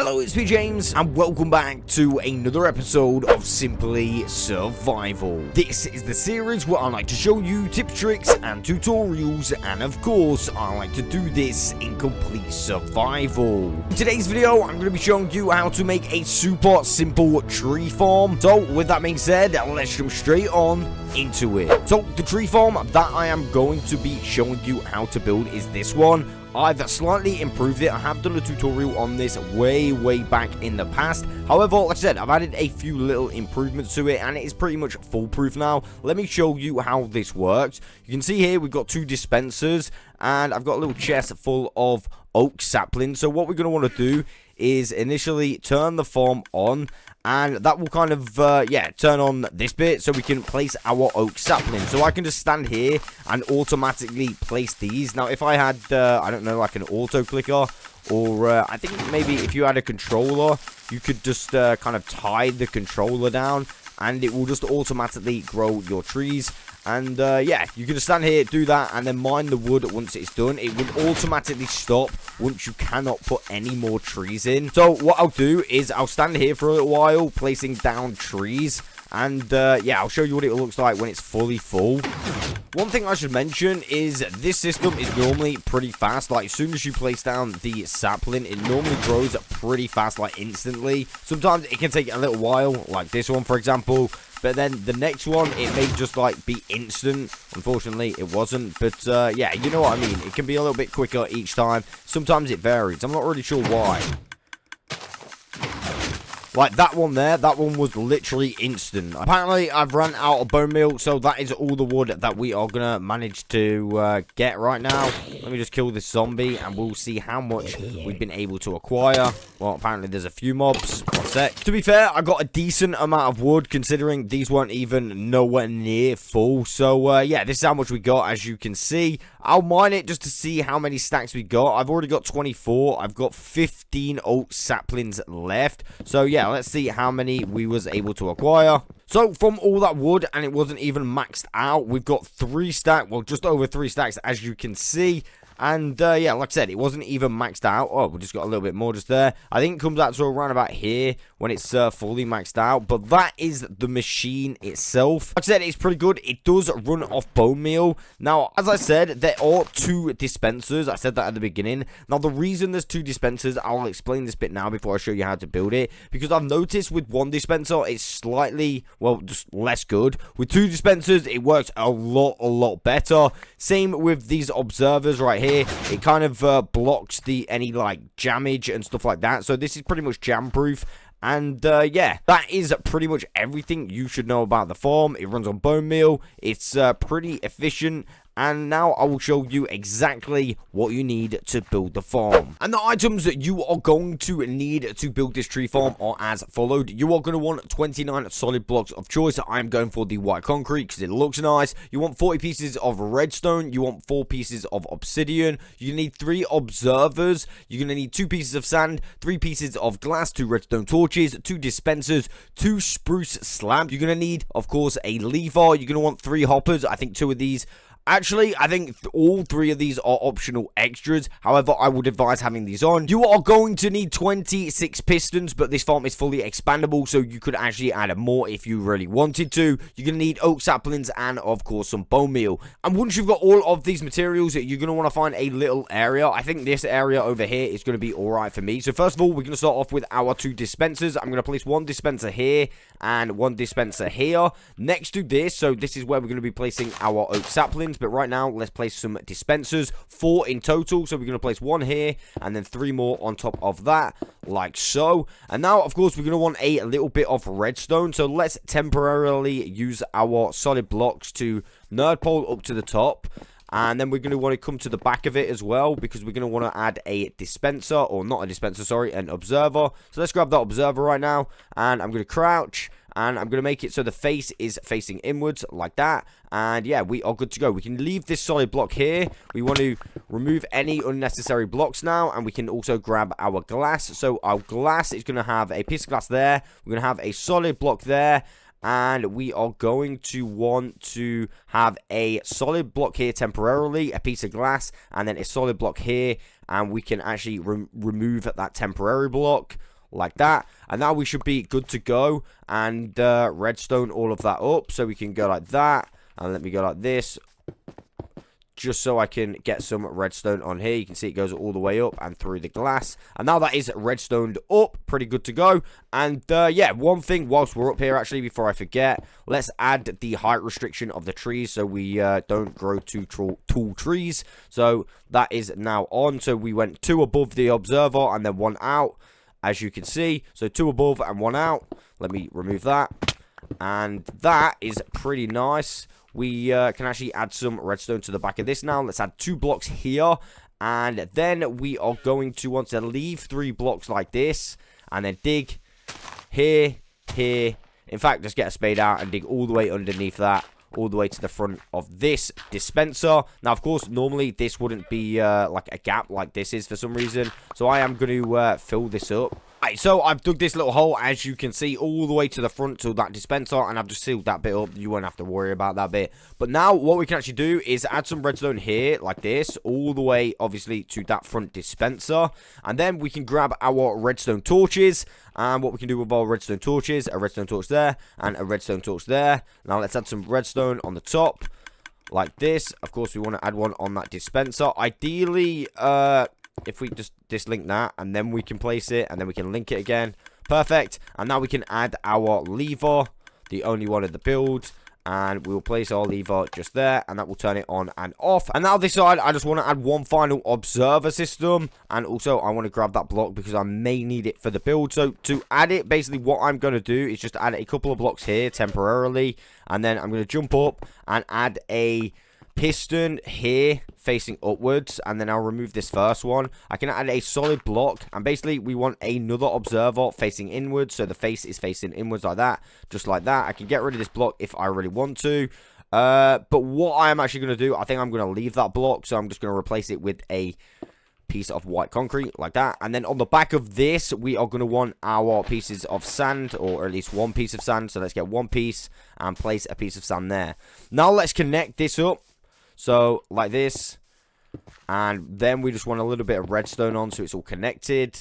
Hello, it's me James, and welcome back to another episode of Simply Survival. This is the series where I like to show you tips, tricks, and tutorials, and of course, I like to do this in complete survival. In today's video, I'm going to be showing you how to make a super simple tree farm. So, with that being said, let's jump straight on into it. So, the tree farm that I am going to be showing you how to build is this one. I've slightly improved it. I have done a tutorial on this way back in the past. However, like I said, I've added a few little improvements to it, and it is pretty much foolproof now. Let me show you how this works. You can see here we've got two dispensers, and I've got a little chest full of oak saplings. So what we're going to want to do is initially turn the farm on, and that will kind of, turn on this bit so we can place our oak sapling. So I can just stand here and automatically place these. Now, if I had, I don't know, like an auto clicker, or I think maybe if you had a controller, you could just kind of tie the controller down, and it will just automatically grow your trees. And yeah, you can just stand here, do that, and then mine the wood once it's done. It will automatically stop once you cannot put any more trees in. So what I'll do is I'll stand here for a little while, placing down trees. And yeah, I'll show you what it looks like when it's fully full. One thing I should mention is this system is normally pretty fast. Like, as soon as you place down the sapling, it normally grows pretty fast, like instantly. Sometimes it can take a little while, like this one, for example. But then the next one, it may just like be instant. Unfortunately, it wasn't. But yeah, you know what I mean. It can be a little bit quicker each time. Sometimes it varies. I'm not really sure why. Like that one there, that one was literally instant. Apparently, I've run out of bone meal, so that is all the wood that we are going to manage to get right now. Let me just kill this zombie, and we'll see how much we've been able to acquire. Well, apparently there's a few mobs. One sec. To be fair, I got a decent amount of wood, considering these weren't even nowhere near full. So, yeah, this is how much we got, as you can see. I'll mine it just to see how many stacks we got. I've already got 24. I've got 15 oak saplings left. So, yeah, let's see how many we was able to acquire. So, from all that wood, and it wasn't even maxed out, we've got 3 stacks, well, just over 3 stacks, as you can see. And, yeah, like I said, it wasn't even maxed out. Oh, we just got a little bit more just there. I think it comes out to around about here when it's fully maxed out. But that is the machine itself. Like I said, it's pretty good. It does run off bone meal. Now, as I said, there are 2 dispensers. I said that at the beginning. Now, the reason there's 2 dispensers, I'll explain this bit now before I show you how to build it. Because I've noticed with 1 dispenser, it's slightly, well, just less good. With 2 dispensers, it works a lot better. Same with these observers right here. It kind of blocks any like jammage and stuff like that. So this is pretty much jam proof. And yeah, that is pretty much everything you should know about the farm. It runs on bone meal. It's pretty efficient. And now I will show you exactly what you need to build the farm. And the items that you are going to need to build this tree farm are as followed. You are going to want 29 solid blocks of choice. I'm going for the white concrete because it looks nice. You want 40 pieces of redstone. You want 4 pieces of obsidian. You need 3 observers. You're going to need 2 pieces of sand, 3 pieces of glass, 2 redstone torches, 2 dispensers, 2 spruce slabs. You're going to need, of course, a lever. You're going to want 3 hoppers. I think 2 of these. Actually, I think all 3 of these are optional extras. However, I would advise having these on. You are going to need 26 pistons, but this farm is fully expandable, so you could actually add more if you really wanted to. You're going to need oak saplings and, of course, some bone meal. And once you've got all of these materials, you're going to want to find a little area. I think this area over here is going to be alright for me. So, first of all, we're going to start off with our 2 dispensers. I'm going to place 1 dispenser here and 1 dispenser here next to this. So, this is where we're going to be placing our oak saplings. But right now, let's place some dispensers, 4 in total. So we're going to place 1 here and then 3 more on top of that, like so. And now, of course, we're going to want a little bit of redstone. So let's temporarily use our solid blocks to nerd pole up to the top. And then we're going to want to come to the back of it as well, because we're going to want to add a dispenser, or not a dispenser, sorry, an observer. So let's grab that observer right now, and I'm going to crouch, and I'm going to make it so the face is facing inwards like that. And yeah, we are good to go. We can leave this solid block here. We want to remove any unnecessary blocks now, and we can also grab our glass. So our glass is going to have a piece of glass there. We're going to have a solid block there. And we are going to want to have a solid block here temporarily, a piece of glass, and then a solid block here. And we can actually remove that temporary block like that. And now we should be good to go and redstone all of that up. So we can go like that, and let me go like this, just so I can get some redstone on here. You can see it goes all the way up and through the glass. And now that is redstoned up, pretty good to go. And yeah, one thing whilst we're up here, actually, before I forget, let's add the height restriction of the trees so we don't grow too tall trees. So that is now on. So we went 2 above the observer and then 1 out, as you can see. So 2 above and 1 out. Let me remove that. And that is pretty nice. We can actually add some redstone to the back of this now. Let's add 2 blocks here. And then we are going to want to leave 3 blocks like this. And then dig here, here. In fact, just get a spade out and dig all the way underneath that, all the way to the front of this dispenser. Now, of course, normally this wouldn't be like a gap like this is for some reason. So I am going to fill this up. Right, so I've dug this little hole, as you can see, all the way to the front to that dispenser, and I've just sealed that bit up. You won't have to worry about that bit. But now what we can actually do is add some redstone here, like this, all the way, obviously, to that front dispenser. And then we can grab our redstone torches. And what we can do with our redstone torches, a redstone torch there, and a redstone torch there. Now let's add some redstone on the top, like this. Of course, we want to add one on that dispenser. Ideally, if we just dislink that, and then we can place it, and then we can link it again. Perfect. And now we can add our lever, the only one in the build, and we'll place our lever just there, and that will turn it on and off. And now this side, I just want to add one final observer system, and also I want to grab that block because I may need it for the build. So to add it, basically what I'm going to do is just add a couple of blocks here temporarily, and then I'm going to jump up and add a piston here facing upwards, and then I'll remove this first one. I can add a solid block, and basically we want another observer facing inwards, so the face is facing inwards like that, just like that. I can get rid of this block if I really want to, but what I am actually going to do, I think I'm going to leave that block, so I'm just going to replace it with a piece of white concrete like that. And then on the back of this, we are going to want our pieces of sand, or at least one piece of sand. So let's get one piece and place a piece of sand there. Now let's connect this up. So, like this, and then we just want a little bit of redstone on so it's all connected.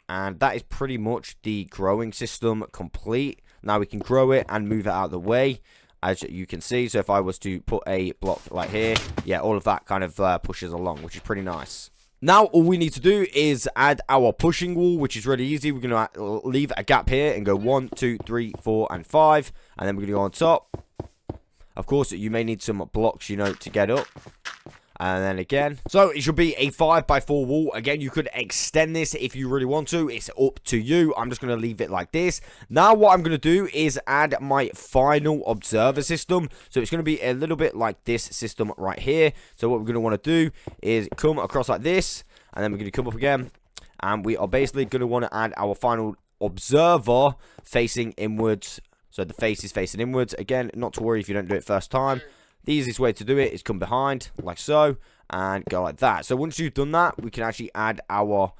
And that is pretty much the growing system complete. Now we can grow it and move it out of the way, as you can see. So if I was to put a block like here, yeah, all of that kind of pushes along, which is pretty nice. Now, all we need to do is add our pushing wall, which is really easy. We're going to leave a gap here and go 1, 2, 3, 4, and 5. And then we're going to go on top. Of course, you may need some blocks, you know, to get up. And then again. So, it should be a 5x4 wall. Again, you could extend this if you really want to. It's up to you. I'm just going to leave it like this. Now, what I'm going to do is add my final observer system. So, it's going to be a little bit like this system right here. So, what we're going to want to do is come across like this. And then we're going to come up again. And we are basically going to want to add our final observer facing inwards. So the face is facing inwards. Again, not to worry if you don't do it first time. The easiest way to do it is come behind, like so, and go like that. So once you've done that, we can actually add our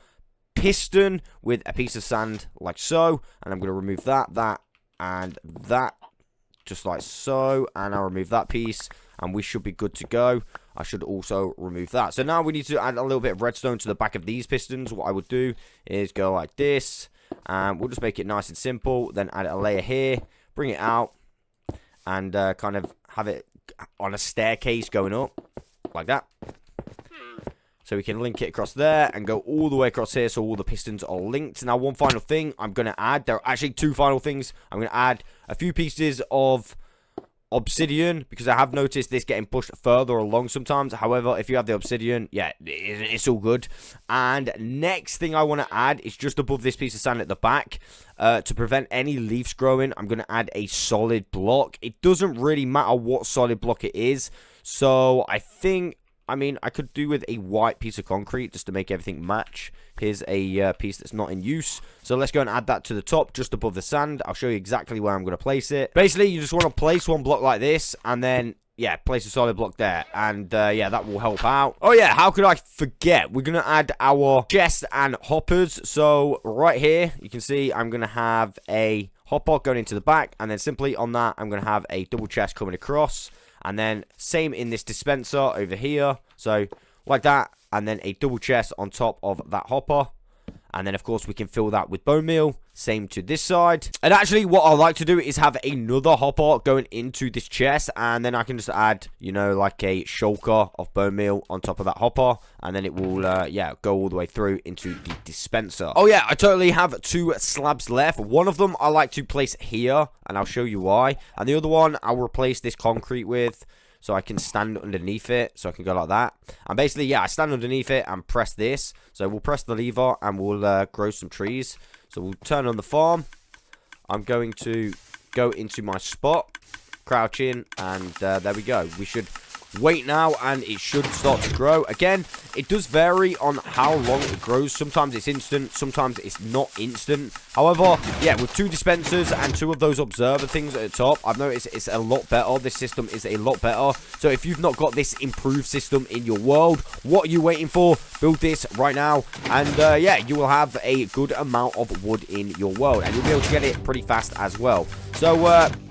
piston with a piece of sand, like so. And I'm going to remove that, and that, just like so. And I'll remove that piece, and we should be good to go. I should also remove that. So now we need to add a little bit of redstone to the back of these pistons. What I would do is go like this, and we'll just make it nice and simple. Then add a layer here. Bring it out, and kind of have it on a staircase going up, like that. So we can link it across there, and go all the way across here, so all the pistons are linked. Now, one final thing I'm going to add, there are actually 2 final things. I'm going to add a few pieces of obsidian, because I have noticed this getting pushed further along sometimes. However, if you have the obsidian, yeah, it's all good. And next thing I want to add is just above this piece of sand at the back, to prevent any leaves growing, I'm going to add a solid block. It doesn't really matter what solid block it is. So I think, I mean, I could do with a white piece of concrete just to make everything match. Here's a piece that's not in use. So let's go and add that to the top, just above the sand. I'll show you exactly where I'm going to place it. Basically, you just want to place one block like this, and then, yeah, place a solid block there. And, yeah, that will help out. Oh, yeah, how could I forget? We're going to add our chest and hoppers. So right here, you can see I'm going to have a hopper going into the back. And then simply on that, I'm going to have a double chest coming across. And then same in this dispenser over here. So like that. And then a double chest on top of that hopper. And then, of course, we can fill that with bone meal. Same to this side. And actually, what I like to do is have another hopper going into this chest. And then I can just add, you know, like a shulker of bone meal on top of that hopper. And then it will, yeah, go all the way through into the dispenser. Oh, yeah, I totally have 2 slabs left. One of them I like to place here. And I'll show you why. And the other one I'll replace this concrete with. So I can stand underneath it. So I can go like that. And basically, yeah, I stand underneath it and press this. So we'll press the lever and we'll grow some trees. So we'll turn on the farm. I'm going to go into my spot. Crouch in. And there we go. We should wait now and it should start to grow. Again, it does vary on how long it grows. Sometimes it's instant. Sometimes it's not instant. However, yeah, with 2 dispensers and 2 of those observer things at the top, I've noticed it's a lot better. This system is a lot better. So if you've not got this improved system in your world, what are you waiting for? Build this right now. And yeah, you will have a good amount of wood in your world. And you'll be able to get it pretty fast as well. So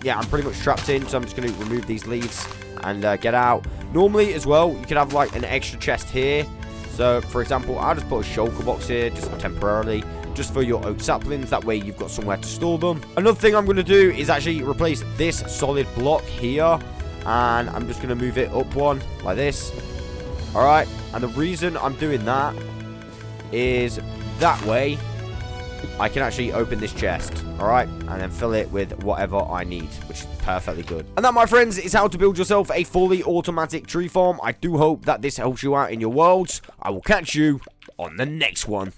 yeah, I'm pretty much trapped in. So I'm just going to remove these leaves and get out. Normally as well, you could have like an extra chest here. So for example, I'll just put a shulker box here just temporarily, just for your oak saplings. That way you've got somewhere to store them. Another thing I'm going to do is actually replace this solid block here, and I'm just going to move it up one like this. All right, and the reason I'm doing that is that way I can actually open this chest, alright, and then fill it with whatever I need, which is perfectly good. And that, my friends, is how to build yourself a fully automatic tree farm. I do hope that this helps you out in your worlds. I will catch you on the next one.